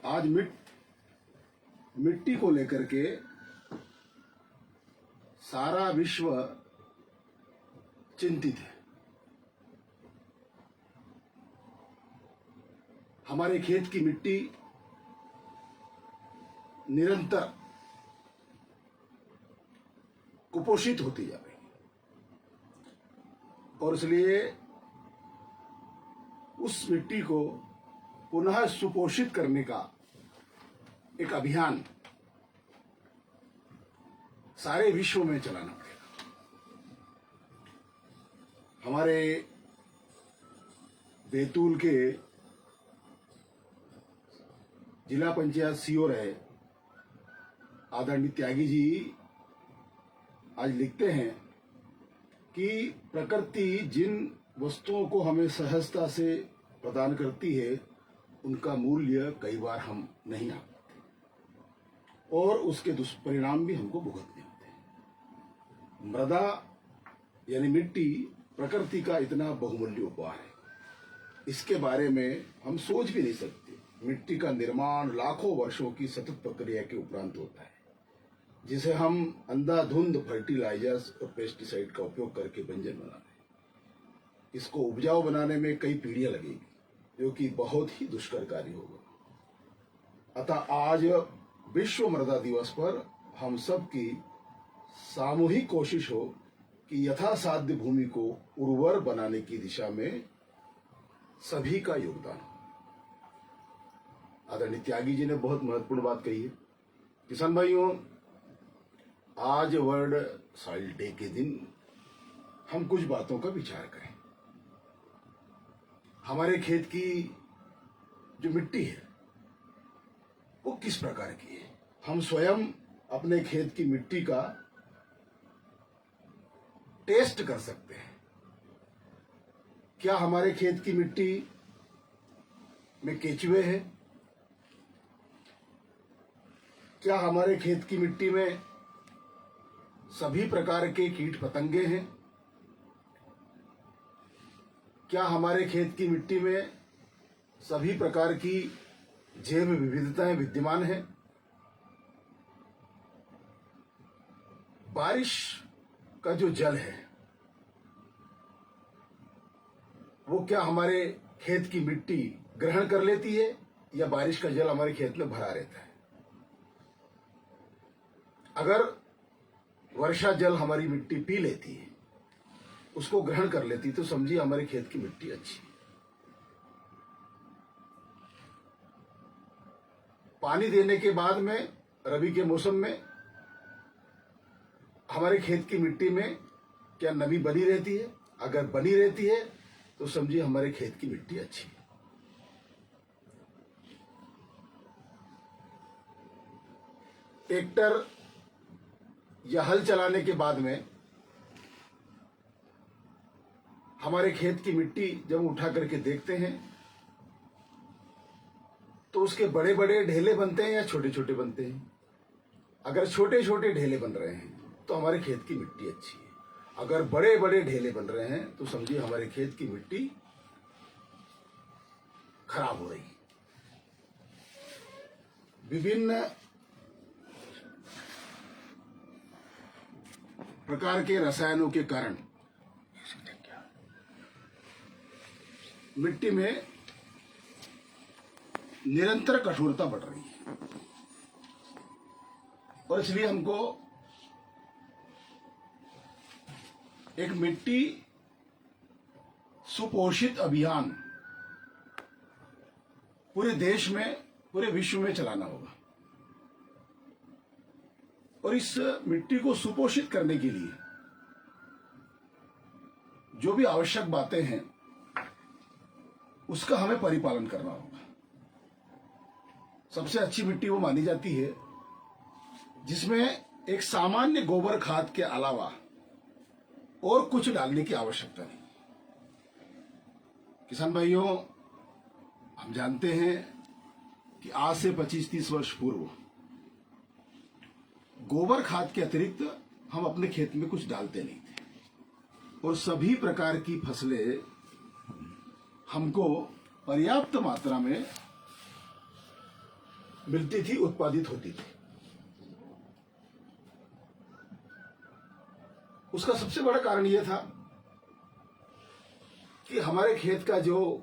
आज मिट्टी को लेकर के सारा विश्व चिंतित है। हमारे खेत की मिट्टी निरंतर कुपोषित होती जा रही है और इसलिए उस मिट्टी को पुनः सुपोषित करने का एक अभियान सारे विश्व में चलाना पड़ेगा। हमारे बैतूल के जिला पंचायत सीओ रहे आदरणीय त्यागी जी आज लिखते हैं कि प्रकृति जिन वस्तुओं को हमें सहजता से प्रदान करती है उनका मूल्य कई बार हम नहीं आ पाते और उसके दुष्परिणाम भी हमको भुगतने होते हैं। मृदा यानी मिट्टी प्रकृति का इतना बहुमूल्य उपहार है, इसके बारे में हम सोच भी नहीं सकते। मिट्टी का निर्माण लाखों वर्षों की सतत प्रक्रिया के उपरांत होता है, जिसे हम अंधाधुंध फर्टिलाइजर्स और पेस्टिसाइड का उपयोग करके बंजर बना रहे हैं। इसको उपजाऊ बनाने में कई पीढ़ियां लगेगी, जो कि बहुत ही दुष्कर कार्य होगा। अतः आज विश्व मृदा दिवस पर हम सब की सामूहिक कोशिश हो कि यथासाध्य भूमि को उर्वर बनाने की दिशा में सभी का योगदान हो। आदरणीय त्यागी जी ने बहुत महत्वपूर्ण बात कही है। किसान भाइयों, आज वर्ल्ड सॉइल डे के दिन हम कुछ बातों का विचार करें। हमारे खेत की जो मिट्टी है वो किस प्रकार की है। हम स्वयं अपने खेत की मिट्टी का टेस्ट कर सकते हैं। क्या हमारे खेत की मिट्टी में केचुए हैं? क्या हमारे खेत की मिट्टी में सभी प्रकार के कीट पतंगे हैं? क्या हमारे खेत की मिट्टी में सभी प्रकार की जैव विविधताएं विद्यमान हैं? बारिश का जो जल है वो क्या हमारे खेत की मिट्टी ग्रहण कर लेती है या बारिश का जल हमारे खेत में भरा रहता है? अगर वर्षा जल हमारी मिट्टी पी लेती है, उसको ग्रहण कर लेती, तो समझिए हमारे खेत की मिट्टी अच्छी है। पानी देने के बाद में रबी के मौसम में हमारे खेत की मिट्टी में क्या नमी बनी रहती है? अगर बनी रहती है तो समझिए हमारे खेत की मिट्टी अच्छी है। ट्रैक्टर या हल चलाने के बाद में हमारे खेत की मिट्टी जब उठा करके देखते हैं तो उसके बड़े बड़े ढेले बनते हैं या छोटे छोटे बनते हैं? अगर छोटे छोटे ढेले बन रहे हैं तो हमारे खेत की मिट्टी अच्छी है। अगर बड़े बड़े ढेले बन रहे हैं तो समझिए हमारे खेत की मिट्टी खराब हो रही है। विभिन्न प्रकार के रसायनों के कारण मिट्टी में निरंतर कठोरता बढ़ रही है और इसलिए हमको एक मिट्टी सुपोषित अभियान पूरे देश में, पूरे विश्व में चलाना होगा। और इस मिट्टी को सुपोषित करने के लिए जो भी आवश्यक बातें हैं उसका हमें परिपालन करना होगा। सबसे अच्छी मिट्टी वो मानी जाती है जिसमें एक सामान्य गोबर खाद के अलावा और कुछ डालने की आवश्यकता नहीं। किसान भाइयों, हम जानते हैं कि आज से 25-30 वर्ष पूर्व गोबर खाद के अतिरिक्त हम अपने खेत में कुछ डालते नहीं थे और सभी प्रकार की फसलें हमको पर्याप्त मात्रा में मिलती थी, उत्पादित होती थी। उसका सबसे बड़ा कारण यह था कि हमारे खेत का जो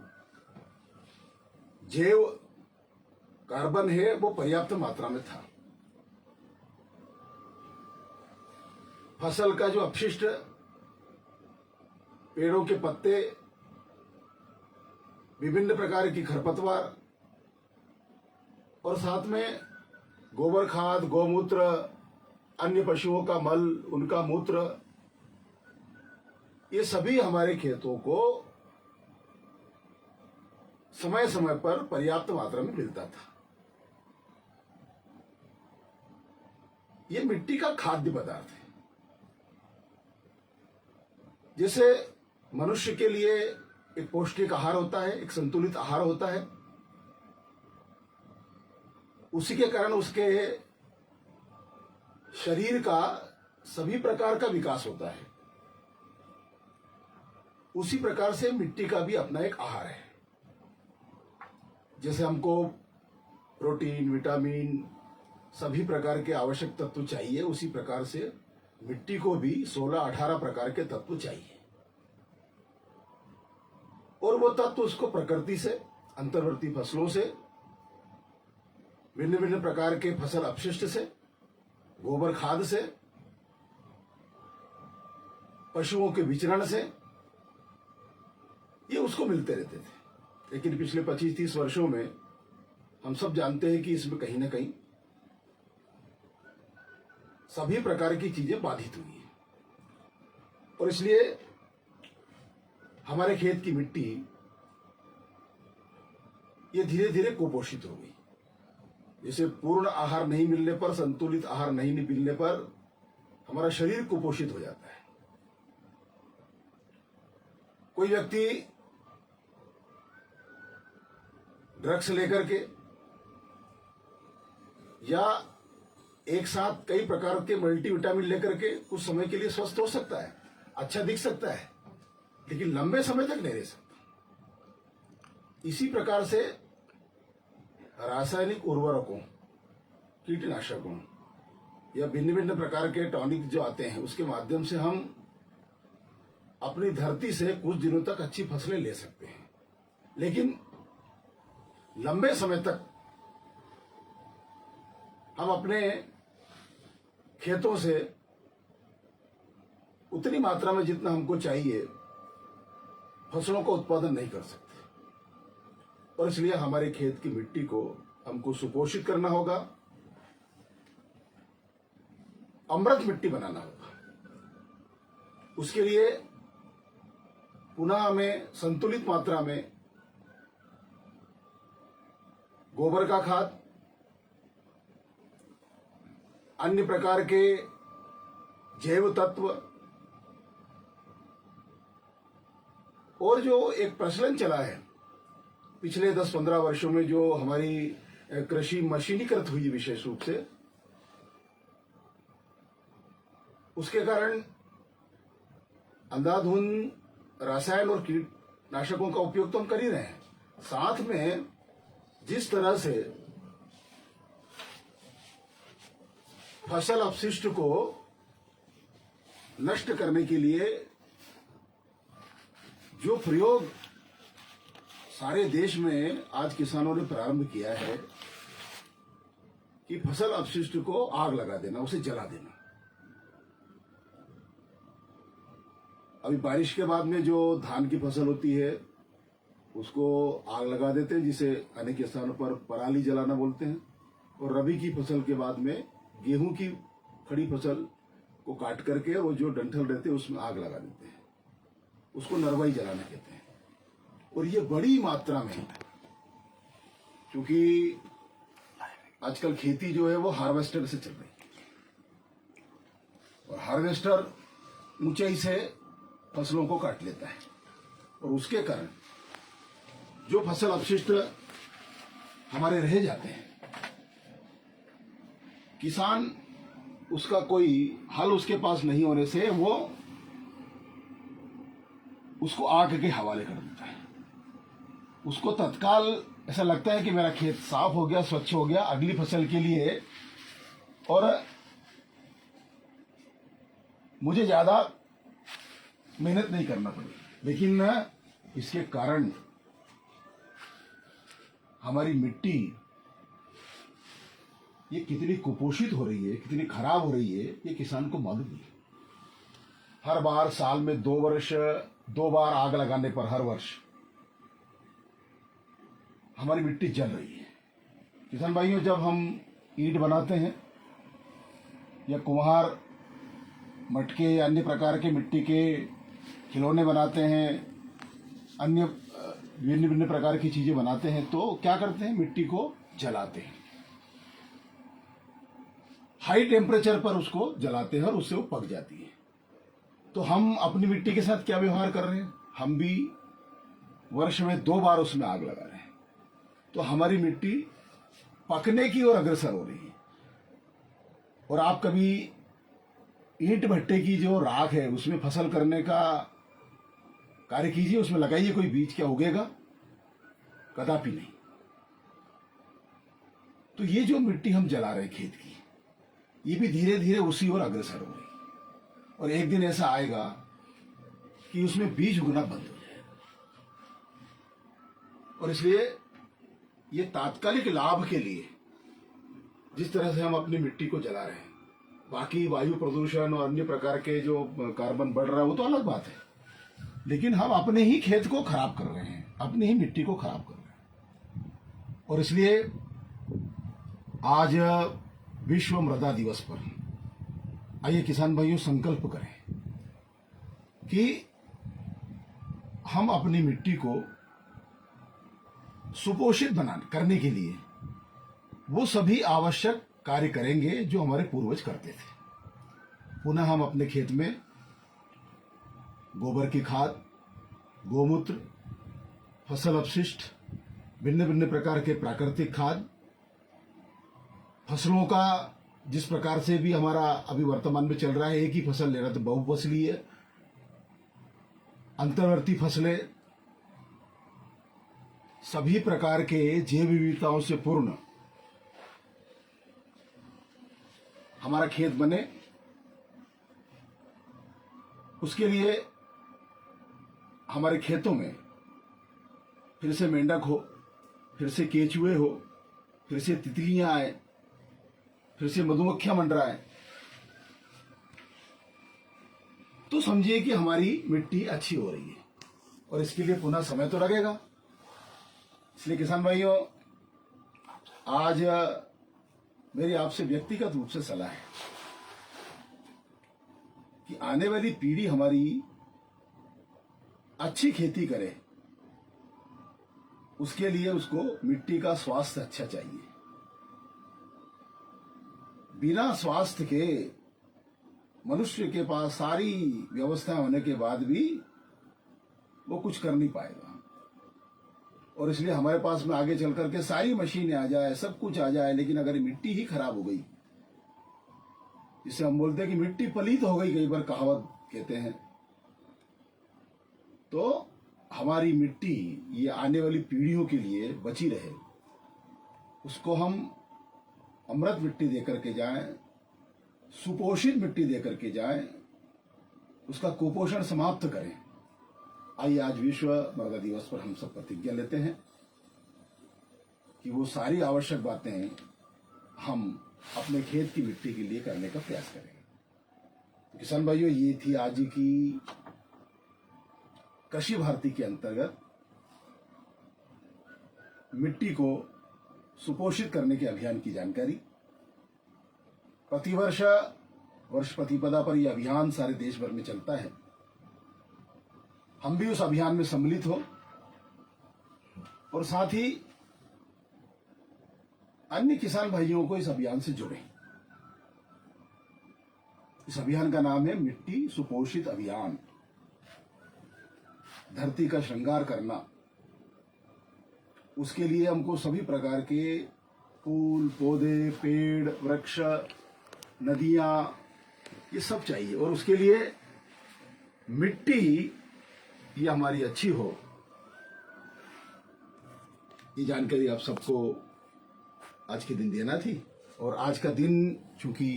जैव कार्बन है वो पर्याप्त मात्रा में था। फसल का जो अपशिष्ट, पेड़ों के पत्ते, विभिन्न प्रकार की खरपतवार और साथ में गोबर खाद, गौमूत्र, अन्य पशुओं का मल, उनका मूत्र, ये सभी हमारे खेतों को समय समय पर पर्याप्त मात्रा में मिलता था। ये मिट्टी का खाद्य पदार्थ है। जैसे मनुष्य के लिए एक पौष्टिक आहार होता है, एक संतुलित आहार होता है, उसी के कारण उसके शरीर का सभी प्रकार का विकास होता है। उसी प्रकार से मिट्टी का भी अपना एक आहार है। जैसे हमको प्रोटीन, विटामिन, सभी प्रकार के आवश्यक तत्व चाहिए, उसी प्रकार से मिट्टी को भी 16-18 प्रकार के तत्व चाहिए। और वो तत्व उसको प्रकृति से, अंतर्वर्ती फसलों से, भिन्न भिन्न प्रकार के फसल अपशिष्ट से, गोबर खाद से, पशुओं के विचरण से, ये उसको मिलते रहते थे। लेकिन पिछले 25-30 वर्षों में हम सब जानते हैं कि इसमें कहीं ना कहीं सभी प्रकार की चीजें बाधित हुई है और इसलिए हमारे खेत की मिट्टी ये धीरे धीरे कुपोषित हो गई। जैसे पूर्ण आहार नहीं मिलने पर, संतुलित आहार नहीं मिलने पर हमारा शरीर कुपोषित हो जाता है। कोई व्यक्ति ड्रग्स लेकर के या एक साथ कई प्रकार के मल्टीविटामिन लेकर के कुछ समय के लिए स्वस्थ हो सकता है, अच्छा दिख सकता है, लेकिन लंबे समय तक नहीं रह सकता। इसी प्रकार से रासायनिक उर्वरकों, कीटनाशकों या भिन्न भिन्न प्रकार के टॉनिक जो आते हैं, उसके माध्यम से हम अपनी धरती से कुछ दिनों तक अच्छी फसलें ले सकते हैं, लेकिन लंबे समय तक हम अपने खेतों से उतनी मात्रा में जितना हमको चाहिए फसलों का उत्पादन नहीं कर सकते। और इसलिए हमारे खेत की मिट्टी को हमको सुपोषित करना होगा, अमृत मिट्टी बनाना होगा। उसके लिए पुनः हमें संतुलित मात्रा में गोबर का खाद, अन्य प्रकार के जैव तत्व और जो एक प्रचलन चला है पिछले 10-15 वर्षों में, जो हमारी कृषि मशीनीकृत हुई विशेष रूप से, उसके कारण अंधाधुंध रसायन और कीटनाशकों का उपयोग तो हम कर ही रहे हैं, साथ में जिस तरह से फसल अपशिष्ट को नष्ट करने के लिए जो प्रयोग सारे देश में आज किसानों ने प्रारंभ किया है कि फसल अपशिष्ट को आग लगा देना, उसे जला देना। अभी बारिश के बाद में जो धान की फसल होती है उसको आग लगा देते हैं, जिसे अनेक स्थानों पर पराली जलाना बोलते हैं। और रबी की फसल के बाद में गेहूं की खड़ी फसल को काट करके वो जो डंठल रहते हैं उसमें आग लगा देते हैं, उसको नरवाई जलाना कहते हैं। और ये बड़ी मात्रा में, क्योंकि आजकल खेती जो है वो हार्वेस्टर से चल रही है और हार्वेस्टर ऊंचाई से फसलों को काट लेता है और उसके कारण जो फसल अपशिष्ट हमारे रह जाते हैं, किसान उसका कोई हल उसके पास नहीं होने से वो उसको आग के हवाले कर देता है। उसको तत्काल ऐसा लगता है कि मेरा खेत साफ हो गया, स्वच्छ हो गया अगली फसल के लिए, और मुझे ज़्यादा मेहनत नहीं करना पड़ी। लेकिन इसके कारण हमारी मिट्टी ये कितनी कुपोषित हो रही है, कितनी खराब हो रही है, ये किसान को मालूम नहीं। हर बार साल में 2 बार आग लगाने पर हर वर्ष हमारी मिट्टी जल रही है। किसान भाइयों, जब हम ईंट बनाते हैं या कुम्हार मटके या अन्य प्रकार के मिट्टी के खिलौने बनाते हैं, अन्य भिन्न भिन्न प्रकार की चीजें बनाते हैं, तो क्या करते हैं, मिट्टी को जलाते हैं। हाई टेम्परेचर पर उसको जलाते हैं और उससे वो पक जाती है। तो हम अपनी मिट्टी के साथ क्या व्यवहार कर रहे हैं, हम भी वर्ष में 2 बार उसमें आग लगा रहे हैं। तो हमारी मिट्टी पकने की ओर अग्रसर हो रही है। और आप कभी ईंट भट्टे की जो राख है उसमें फसल करने का कार्य कीजिए, उसमें लगाइए कोई बीज, क्या उगेगा? कदापि नहीं। तो ये जो मिट्टी हम जला रहे हैं खेत की, ये भी धीरे धीरे उसी ओर अग्रसर हो रही है। और एक दिन ऐसा आएगा कि उसमें बीज उगना बंद हो जाएगा। और इसलिए ये तात्कालिक लाभ के लिए जिस तरह से हम अपनी मिट्टी को जला रहे हैं, बाकी वायु प्रदूषण और अन्य प्रकार के जो कार्बन बढ़ रहा है वो तो अलग बात है, लेकिन हम अपने ही खेत को खराब कर रहे हैं, अपनी ही मिट्टी को खराब कर रहे हैं। और इसलिए आज विश्व मृदा दिवस पर आइए किसान भाइयों संकल्प करें कि हम अपनी मिट्टी को सुपोषित करने के लिए वो सभी आवश्यक कार्य करेंगे जो हमारे पूर्वज करते थे। पुनः हम अपने खेत में गोबर की खाद, गोमूत्र, फसल अपशिष्ट, भिन्न भिन्न प्रकार के प्राकृतिक खाद, फसलों का जिस प्रकार से भी हमारा अभी वर्तमान में चल रहा है, एक ही फसल ले रहा तो बहुफसली है, अंतर्वर्ती फसलें, सभी प्रकार के जैव विविधताओं से पूर्ण हमारा खेत बने, उसके लिए हमारे खेतों में फिर से मेंढक हो, फिर से केचुए हो, फिर से तितलियां आए, फिर से मधुमक्खियां मंडराए, तो समझिए कि हमारी मिट्टी अच्छी हो रही है। और इसके लिए पुनः समय तो लगेगा। इसलिए किसान भाइयों, आज मेरी आपसे व्यक्तिगत रूप से सलाह है कि आने वाली पीढ़ी हमारी अच्छी खेती करे, उसके लिए उसको मिट्टी का स्वास्थ्य अच्छा चाहिए। बिना स्वास्थ्य के मनुष्य के पास सारी व्यवस्था होने के बाद भी वो कुछ कर नहीं पाएगा। और इसलिए हमारे पास में आगे चल करके सारी मशीनें आ जाए, सब कुछ आ जाए, लेकिन अगर मिट्टी ही खराब हो गई, जिसे हम बोलते हैं कि मिट्टी पलीत हो गई, कई बार कहावत कहते हैं, तो हमारी मिट्टी ये आने वाली पीढ़ियों के लिए बची रहे, उसको हम अमृत मिट्टी देकर के जाएं, सुपोषित मिट्टी देकर के जाएं, उसका कुपोषण समाप्त करें। आइए आज विश्व मृदा दिवस पर हम सब प्रतिज्ञा लेते हैं कि वो सारी आवश्यक बातें हम अपने खेत की मिट्टी के लिए करने का प्रयास करेंगे। तो किसान भाइयों, ये थी आज की कृषि भारती के अंतर्गत मिट्टी को सुपोषित करने के अभियान की जानकारी। प्रतिवर्ष वर्ष प्रतिपदा पर यह अभियान सारे देश भर में चलता है। हम भी उस अभियान में सम्मिलित हो और साथ ही अन्य किसान भाइयों को इस अभियान से जोड़ें। इस अभियान का नाम है मिट्टी सुपोषित अभियान। धरती का श्रृंगार करना, उसके लिए हमको सभी प्रकार के फूल, पौधे, पेड़, वृक्ष, नदियां, ये सब चाहिए। और उसके लिए मिट्टी ये हमारी अच्छी हो, ये जानकारी आप सबको आज के दिन देना थी। और आज का दिन चूंकि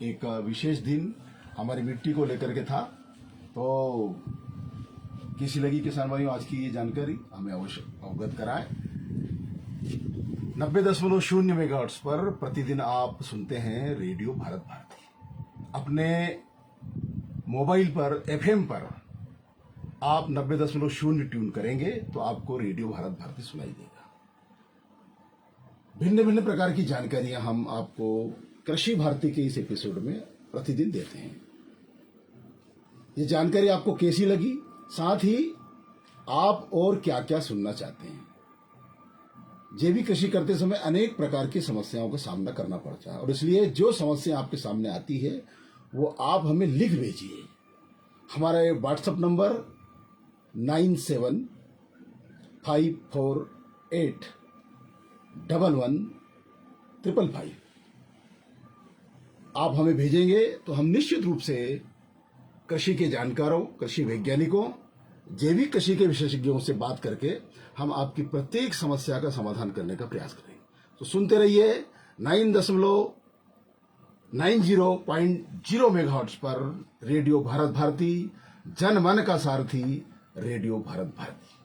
एक विशेष दिन हमारी मिट्टी को लेकर के था, तो किसी लगी किसान भाइयों आज की ये जानकारी हमें अवश्य अवगत कराएं। 90.0 मेगाहर्ट्ज पर प्रतिदिन आप सुनते हैं रेडियो भारत भारती। अपने मोबाइल पर एफएम पर आप 90.0 ट्यून करेंगे तो आपको रेडियो भारत भारती सुनाई देगा। भिन्न भिन्न प्रकार की जानकारियां हम आपको कृषि भारती के इस एपिसोड में प्रतिदिन देते हैं। ये जानकारी आपको कैसी लगी, साथ ही आप और क्या क्या सुनना चाहते हैं। जैविक कृषि करते समय अनेक प्रकार की समस्याओं का सामना करना पड़ता है, और इसलिए जो समस्या आपके सामने आती है वो आप हमें लिख भेजिए। हमारा व्हाट्सएप नंबर 9754811555। आप हमें भेजेंगे तो हम निश्चित रूप से कृषि के जानकारों, कृषि वैज्ञानिकों, जैविक कृषि के विशेषज्ञों से बात करके हम आपकी प्रत्येक समस्या का समाधान करने का प्रयास करेंगे। तो सुनते रहिए 9.0 मेगाहर्ट्ज पर रेडियो भारत भारती, जन मन का सारथी रेडियो भारत भारती।